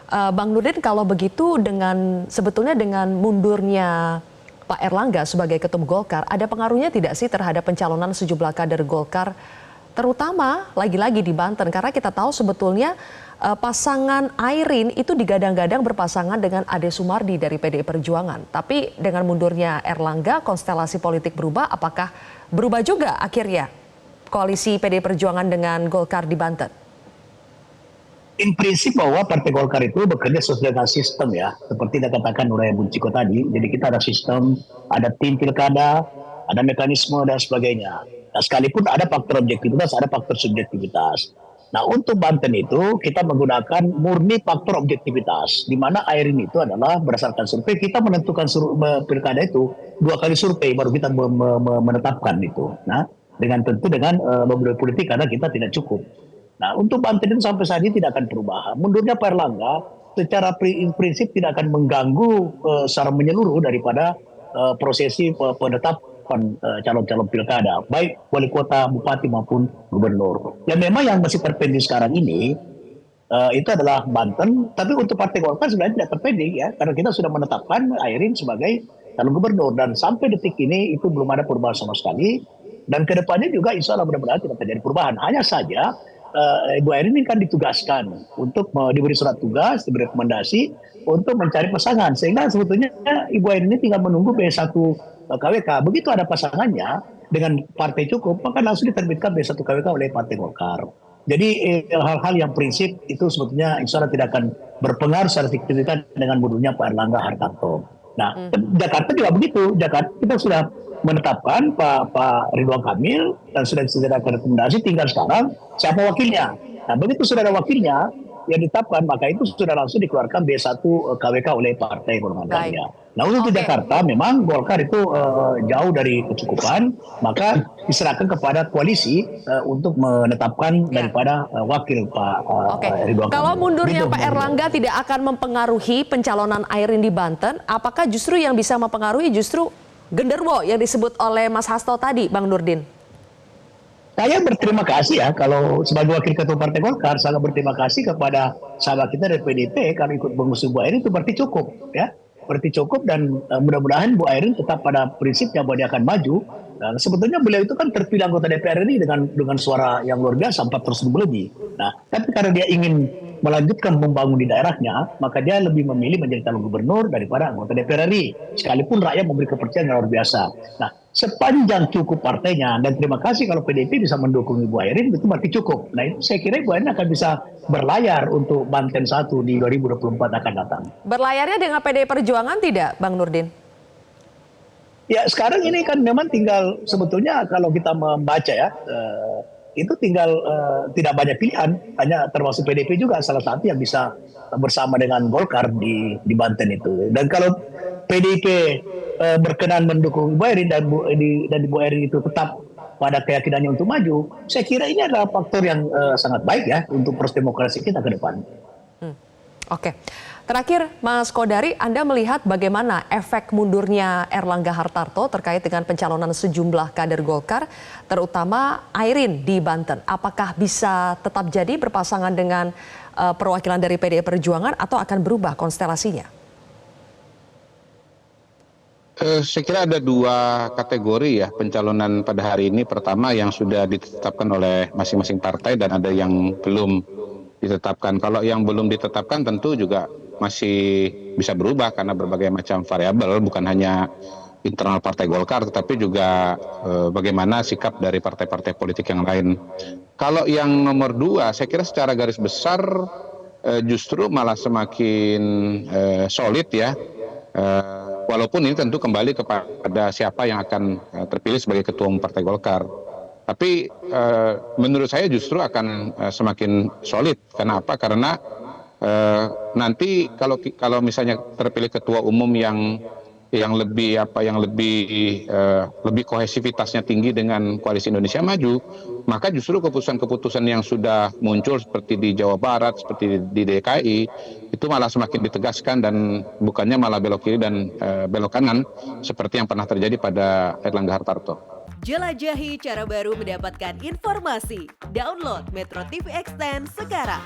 Bang Nurdin, kalau begitu sebetulnya dengan mundurnya Pak Erlangga sebagai Ketum Golkar, ada pengaruhnya tidak sih terhadap pencalonan sejumlah kader Golkar, terutama lagi-lagi di Banten? Karena kita tahu sebetulnya pasangan Airin itu digadang-gadang berpasangan dengan Ade Sumardi dari PDI Perjuangan. Tapi dengan mundurnya Erlangga, konstelasi politik berubah. Apakah berubah juga akhirnya koalisi PDI Perjuangan dengan Golkar di Banten? In prinsip bahwa Partai Golkar itu bekerja sesuai dengan sistem ya, seperti dikatakan oleh Bung Ciko tadi. Jadi kita ada sistem, ada tim pilkada, ada mekanisme dan sebagainya. Nah, sekalipun ada faktor objektivitas, ada faktor subjektivitas. Nah, untuk Banten itu kita menggunakan murni faktor objektivitas, di mana Airin itu adalah berdasarkan survei. Kita menentukan pilkada itu 2 kali survei baru kita menetapkan itu. Nah, tentu dengan lobby politik karena kita tidak cukup. Nah, untuk Banten itu sampai saat ini tidak akan perubahan. Mundurnya Pak Erlangga secara prinsip tidak akan mengganggu secara menyeluruh daripada prosesi penetapan calon-calon pilkada, baik wali kota, bupati maupun gubernur. Dan memang yang masih terpending sekarang ini itu adalah Banten, tapi untuk Partai Golkar sebenarnya tidak terpending ya, karena kita sudah menetapkan Airin sebagai calon gubernur dan sampai detik ini itu belum ada perubahan sama sekali. Dan kedepannya juga insya Allah mudah-mudahan tidak terjadi perubahan. Hanya saja Ibu Airin ini kan ditugaskan untuk diberi surat tugas, diberi rekomendasi untuk mencari pasangan. Sehingga sebetulnya Ibu Airin ini tinggal menunggu B1 KWK. Begitu ada pasangannya dengan partai cukup, maka langsung diterbitkan B1 KWK oleh Partai Golkar. Jadi hal-hal yang prinsip itu sebetulnya insya Allah tidak akan berpengaruh secara signifikan dengan mundurnya Pak Erlangga Hartarto. Nah, Jakarta juga begitu. Jakarta kita sudah menetapkan Pak Ridwan Kamil dan sudah disediakan rekomendasi, tinggal sekarang siapa wakilnya. Nah, begitu sudah ada wakilnya yang ditetapkan, maka itu sudah langsung dikeluarkan B1 KWK oleh Partai Golongan Karya. Nah, untuk Jakarta memang Golkar itu jauh dari kecukupan, maka diserahkan kepada koalisi untuk menetapkan daripada wakil Pak Ridwan Kamil. Kalau mundurnya Pak Erlangga tidak akan mempengaruhi pencalonan Airin di Banten, apakah justru yang bisa mempengaruhi justru genderuwo yang disebut oleh Mas Hasto tadi, Bang Nurdin? Saya berterima kasih ya kalau sebagai wakil ketua Partai Golkar, sangat berterima kasih kepada sahabat kita dari PDIP kalau ikut mengusung Bu Airin, itu berarti cukup ya. Berarti cukup dan mudah-mudahan Bu Airin tetap pada prinsipnya bahwa dia akan maju. Nah, sebetulnya beliau itu kan terpilih anggota DPR ini dengan suara yang luar biasa 400.000 lebih. Nah, tapi karena dia ingin melanjutkan membangun di daerahnya, maka dia lebih memilih menjadi calon gubernur daripada anggota DPR RI. Sekalipun rakyat memberi kepercayaan yang luar biasa. Nah, sepanjang cukup partainya, dan terima kasih kalau PDIP bisa mendukung Ibu Airin, itu berarti cukup. Nah, itu saya kira Ibu Airin akan bisa berlayar untuk Banten 1 di 2024 akan datang. Berlayarnya dengan PDI Perjuangan tidak, Bang Nurdin? Ya, sekarang ini kan memang tinggal sebetulnya kalau kita membaca ya, itu tinggal tidak banyak pilihan, hanya termasuk PDIP juga salah satu yang bisa bersama dengan Golkar di Banten itu. Dan kalau PDIP berkenan mendukung Bu Airin dan Bu Airin itu tetap pada keyakinannya untuk maju, saya kira ini adalah faktor yang sangat baik ya untuk proses demokrasi kita ke depan. Oke. Terakhir, Mas Kodari, Anda melihat bagaimana efek mundurnya Erlangga Hartarto terkait dengan pencalonan sejumlah kader Golkar, terutama Airin di Banten. Apakah bisa tetap jadi berpasangan dengan perwakilan dari PDI Perjuangan atau akan berubah konstelasinya? Saya kira ada 2 kategori ya pencalonan pada hari ini. Pertama yang sudah ditetapkan oleh masing-masing partai dan ada yang belum ditetapkan. Kalau yang belum ditetapkan tentu juga masih bisa berubah karena berbagai macam variabel, bukan hanya internal Partai Golkar tetapi juga bagaimana sikap dari partai-partai politik yang lain. Kalau yang nomor 2, saya kira secara garis besar justru malah semakin solid ya. Walaupun ini tentu kembali kepada siapa yang akan terpilih sebagai ketua umum Partai Golkar. Tapi menurut saya justru akan semakin solid. Karena apa? Karena nanti kalau misalnya terpilih ketua umum yang lebih kohesivitasnya tinggi dengan Koalisi Indonesia Maju, maka justru keputusan-keputusan yang sudah muncul seperti di Jawa Barat, seperti di DKI, itu malah semakin ditegaskan dan bukannya malah belok kiri dan belok kanan seperti yang pernah terjadi pada Erlangga Hartarto. Jelajahi cara baru mendapatkan informasi. Download Metro TV Extend sekarang.